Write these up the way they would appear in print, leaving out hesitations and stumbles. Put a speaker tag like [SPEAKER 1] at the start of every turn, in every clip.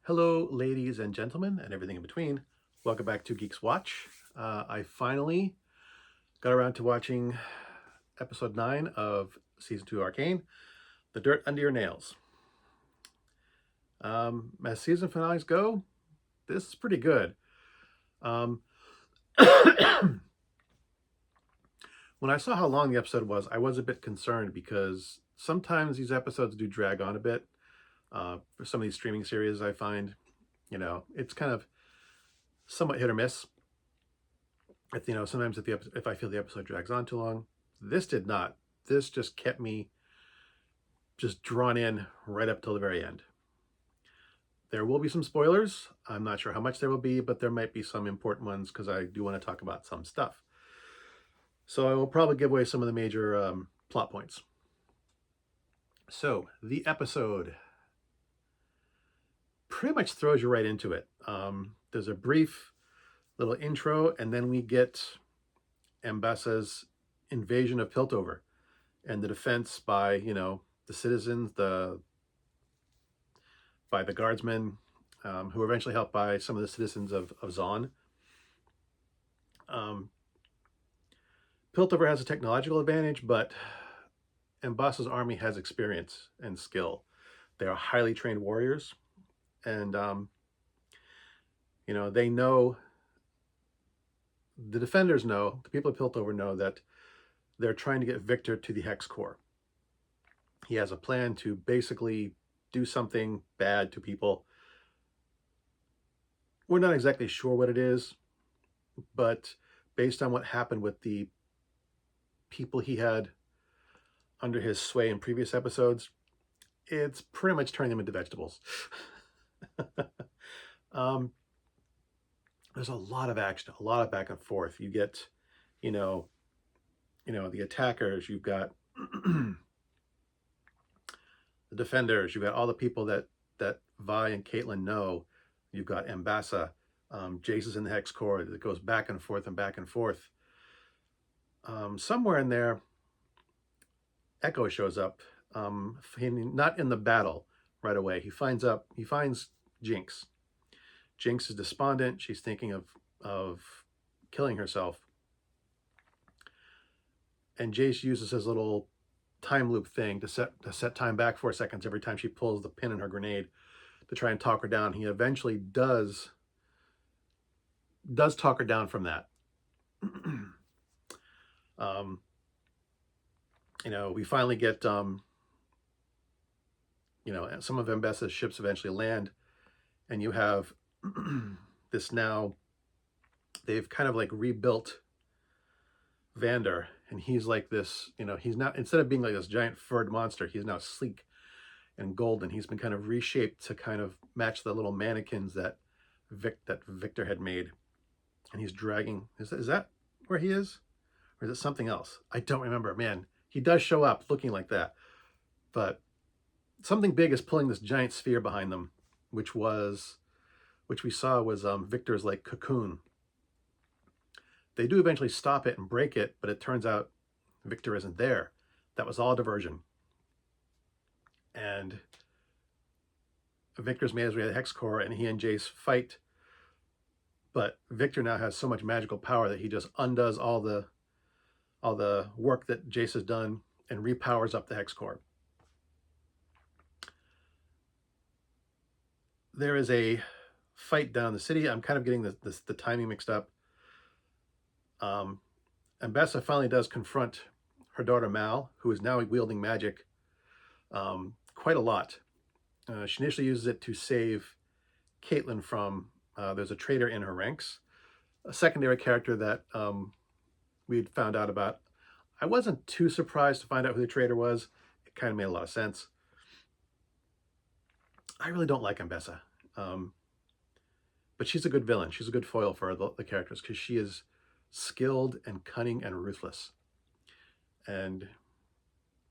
[SPEAKER 1] Hello, ladies and gentlemen, and everything in between. Welcome back to Geeks Watch. I finally got around to watching episode 9 of season 2 Arcane, The Dirt Under Your Nails. As season finales go, this is pretty good. When I saw how long the episode was, I was a bit concerned because sometimes these episodes do drag on a bit. For some of these streaming series, I find, it's kind of somewhat hit or miss. Sometimes if I feel the episode drags on too long. This did not. This just kept me just drawn in right up till the very end. There will be some spoilers. I'm not sure how much there will be, but there might be some important ones because I do want to talk about some stuff. So I will probably give away some of the major plot points. So the episode pretty much throws you right into it. There's a brief little intro, and then we get Ambasa's invasion of Piltover and the defense by, the citizens, by the guardsmen, who are eventually helped by some of the citizens of Zon. Piltover has a technological advantage, but Ambasa's army has experience and skill. They are highly trained warriors, and they know, the defenders know, the people of Piltover know that they're trying to get Victor to the Hex Core. He has a plan to basically do something bad to people. We're not exactly sure what it is, but based on what happened with the people he had under his sway in previous episodes, it's pretty much turning them into vegetables. There's a lot of action, a lot of back and forth. You get, the attackers, you've got the defenders, you've got all the people that Vi and Caitlin know. You've got Ambassa, Jace is in the Hex Core. That goes back and forth and back and forth. Somewhere in there, Echo shows up. Not in the battle right away. He finds GEEXX. GEEXX is despondent. She's thinking of killing herself. And Jace uses his little time loop thing to set time back 4 seconds every time she pulls the pin in her grenade to try and talk her down. He eventually does talk her down from that. We finally get, some of Ambassa's ships eventually land, and you have this now, they've kind of like rebuilt Vander, and he's like this, he's not, instead of being like this giant furred monster, he's now sleek and golden. He's been kind of reshaped to kind of match the little mannequins that Victor had made. And he's dragging, is that where he is? Or is it something else? I don't remember. Man, he does show up looking like that. But something big is pulling this giant sphere behind them, which we saw was Victor's like cocoon. They do eventually stop it and break it, but it turns out Victor isn't there. That was all a diversion. And Victor's made his way to the Hex Core, and he and Jace fight. But Victor now has so much magical power that he just undoes all the work that Jace has done and repowers up the Hex Core. There is a fight down the city. I'm kind of getting the timing mixed up. Ambassa finally does confront her daughter Mal, who is now wielding magic quite a lot. She initially uses it to save Caitlin from, there's a traitor in her ranks, a secondary character that we'd found out about. I wasn't too surprised to find out who the traitor was. It kind of made a lot of sense. I really don't like Ambassa, but she's a good villain. She's a good foil for the characters because she is skilled and cunning and ruthless. And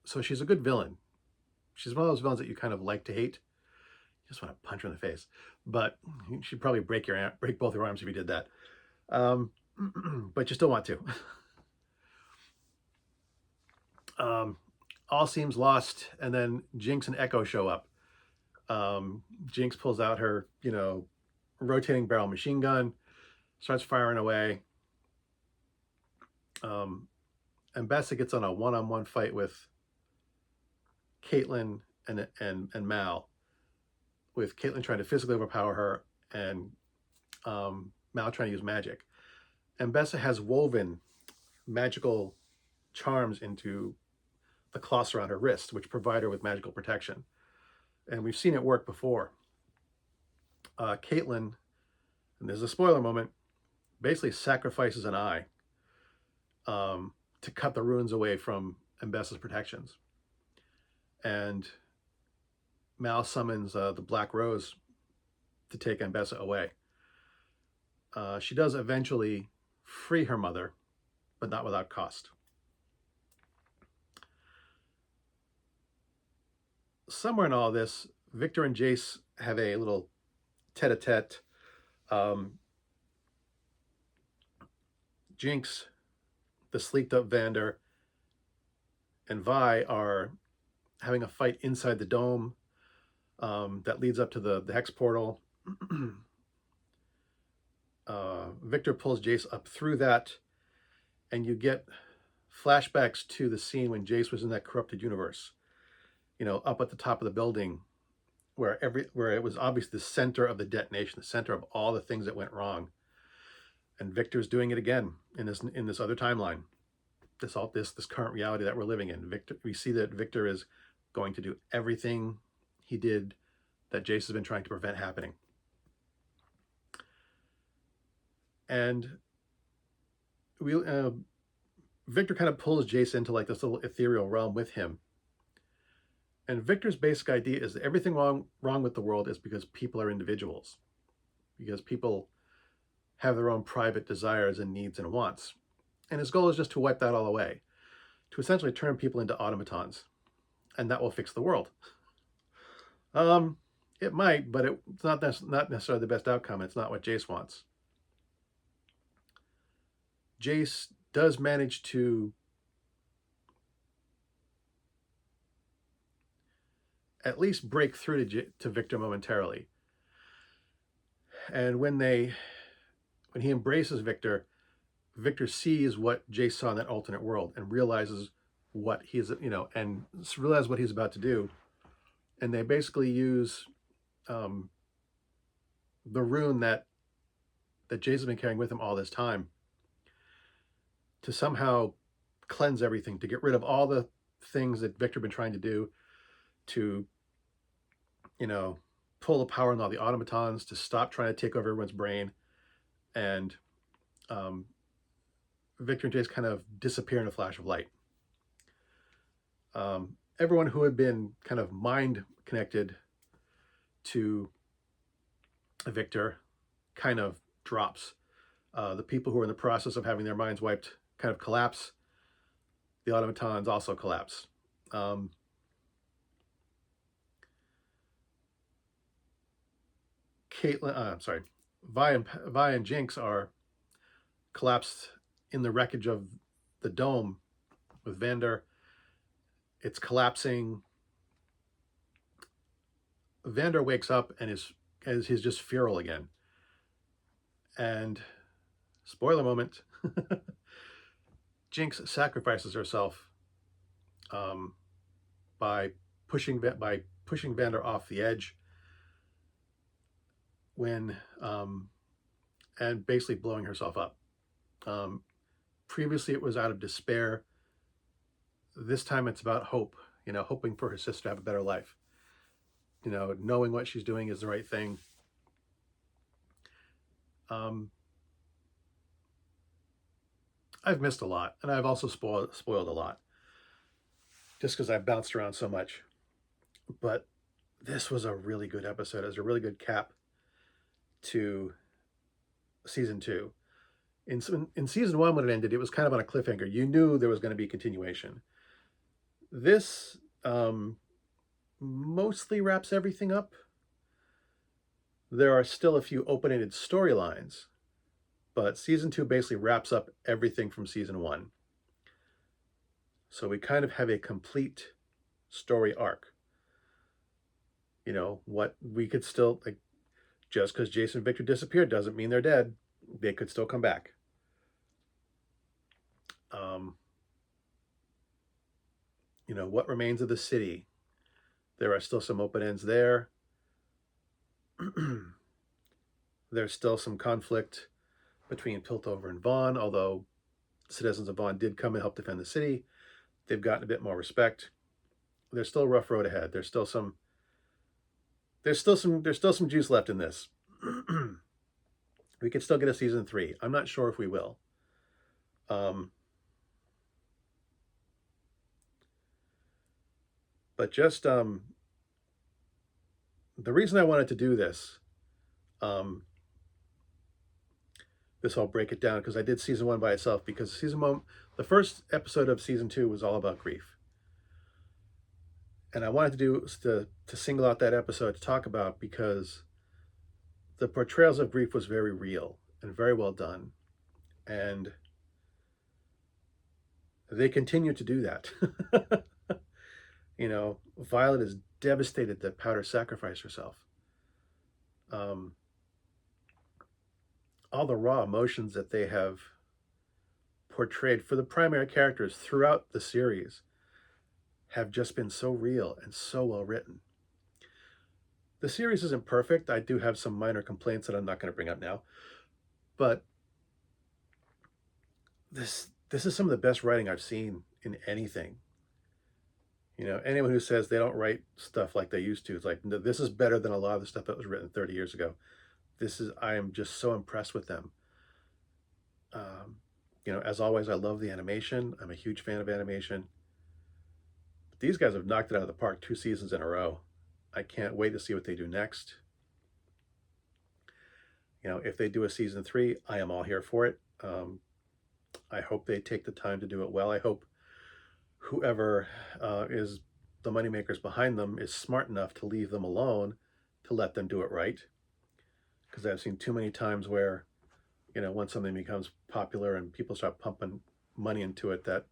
[SPEAKER 1] so she's a good villain. She's one of those villains that you kind of like to hate. You just want to punch her in the face. But she'd probably break both your arms if you did that. But you still want to. All seems lost, and then GEEXX and Echo show up. GEEXX pulls out her, rotating barrel machine gun, starts firing away. And Bessa gets on a one-on-one fight with Caitlin and Mal, with Caitlin trying to physically overpower her and Mal trying to use magic. And Bessa has woven magical charms into the cloths around her wrist, which provide her with magical protection. And we've seen it work before. Caitlin, and there's a spoiler moment, basically sacrifices an eye to cut the runes away from Mbessa's protections. And Mal summons the Black Rose to take Mbessa away. She does eventually free her mother, but not without cost. Somewhere in all this, Victor and Jace have a little tete-a-tete. GEEXX, the sleeked-up Vander, and Vi are having a fight inside the dome that leads up to the hex portal. Victor pulls Jace up through that, and you get flashbacks to the scene when Jace was in that corrupted universe, up at the top of the building, where it was obviously the center of the detonation, the center of all the things that went wrong. And Victor's doing it again in this other timeline, this current reality that we're living in. We see that Victor is going to do everything he did that Jace has been trying to prevent happening. And Victor kind of pulls Jace into like this little ethereal realm with him. And Victor's basic idea is that everything wrong with the world is because people are individuals, because people have their own private desires and needs and wants. And his goal is just to wipe that all away, to essentially turn people into automatons, and that will fix the world. It might, but it's not necessarily the best outcome. It's not what Jace wants. Jace does manage to at least break through to Victor momentarily. And when he embraces Victor, Victor sees what Jace saw in that alternate world and realizes what he's, and realizes what he's about to do. And they basically use the rune that Jace has been carrying with him all this time to somehow cleanse everything, to get rid of all the things that Victor had been trying to do, to, pull the power on all the automatons, to stop trying to take over everyone's brain. And Victor and Jace kind of disappear in a flash of light. Everyone who had been kind of mind connected to Victor kind of drops. The people who are in the process of having their minds wiped kind of collapse. The automatons also collapse. Vi and GEEXX are collapsed in the wreckage of the dome with Vander. It's collapsing. Vander wakes up and he's just feral again. And spoiler moment, GEEXX sacrifices herself by pushing Vander off the edge and basically blowing herself up. Previously, it was out of despair. This time, it's about hope. Hoping for her sister to have a better life. Knowing what she's doing is the right thing. I've missed a lot, and I've also spoiled a lot, just because I've bounced around so much. But this was a really good episode. It was a really good cap to season 2. In season 1, when it ended, it was kind of on a cliffhanger. You knew there was going to be continuation. This mostly wraps everything up. There are still a few open-ended storylines, but season 2 basically wraps up everything from season 1. So we kind of have a complete story arc. You know, what we could still, like, just because Jason and Victor disappeared doesn't mean they're dead. They could still come back. You know, what remains of the city? There are still some open ends there. There's still some conflict between Piltover and Vaughn, although citizens of Vaughn did come and help defend the city. They've gotten a bit more respect. There's still a rough road ahead. There's still some juice left in this. We could still get a season 3. I'm not sure if we will. But just the reason I wanted to do this, this I'll break it down, because I did season 1 by itself, because season 1, the first episode of season 2 was all about grief. And I wanted to single out that episode to talk about, because the portrayals of grief was very real and very well done. And they continue to do that. You know, Violet is devastated that Powder sacrificed herself. All the raw emotions that they have portrayed for the primary characters throughout the series have just been so real and so well written. The series isn't perfect. I do have some minor complaints that I'm not going to bring up now. But this is some of the best writing I've seen in anything. You know, anyone who says they don't write stuff like they used to, it's like, no, this is better than a lot of the stuff that was written 30 years ago. I am just so impressed with them. You know, as always, I love the animation. I'm a huge fan of animation. But these guys have knocked it out of the park 2 seasons in a row. I can't wait to see what they do next. You know, if they do a season 3, I am all here for it. I hope they take the time to do it well. I hope whoever is the moneymakers behind them is smart enough to leave them alone, to let them do it right. Because I've seen too many times where, you know, once something becomes popular and people start pumping money into it, that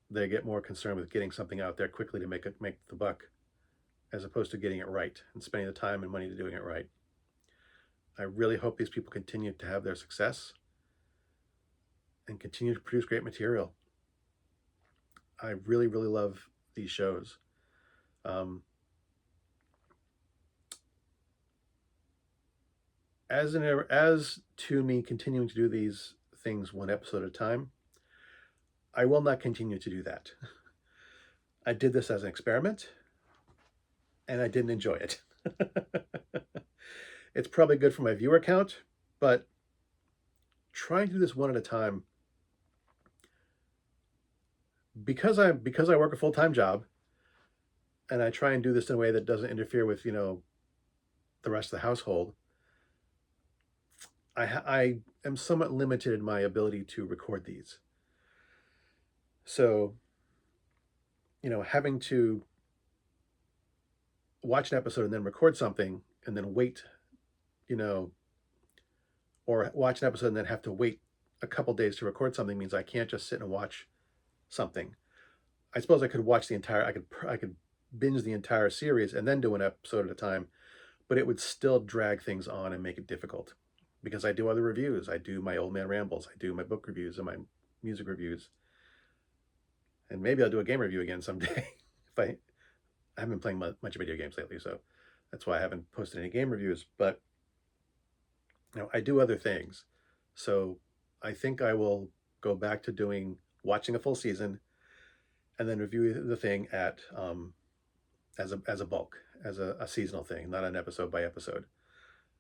[SPEAKER 1] they get more concerned with getting something out there quickly to make the buck, as opposed to getting it right and spending the time and money to doing it right. I really hope these people continue to have their success and continue to produce great material. I really, really love these shows. As to me continuing to do these things 1 episode at a time, I will not continue to do that. I did this as an experiment, and I didn't enjoy it. It's probably good for my viewer count, but trying to do this 1 at a time, because I work a full-time job, and I try and do this in a way that doesn't interfere with, you know, the rest of the household, I am somewhat limited in my ability to record these. So, you know, having to watch an episode and then record something and then wait, you know, or watch an episode and then have to wait a couple days to record something, means I can't just sit and watch something. I suppose I could watch the entire, I could binge the entire series and then do an episode at a time, but it would still drag things on and make it difficult, because I do other reviews. I do my Old Man Rambles. I do my book reviews and my music reviews. And maybe I'll do a game review again someday. I haven't been playing much video games lately, so that's why I haven't posted any game reviews. But, you know, I do other things. So I think I will go back to watching a full season and then review the thing at as a bulk, as a seasonal thing, not an episode by episode.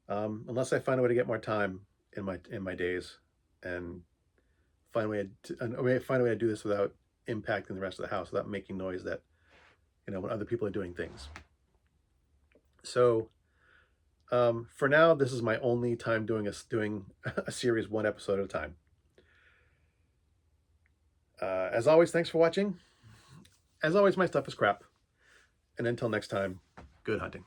[SPEAKER 1] Unless I find a way to get more time in my days, and find a way to do this without impacting the rest of the house, without making noise that, you know, when other people are doing things. So for now, this is my only time doing a series 1 episode at a time. As always, thanks for watching. As always, my stuff is crap. And until next time, good hunting.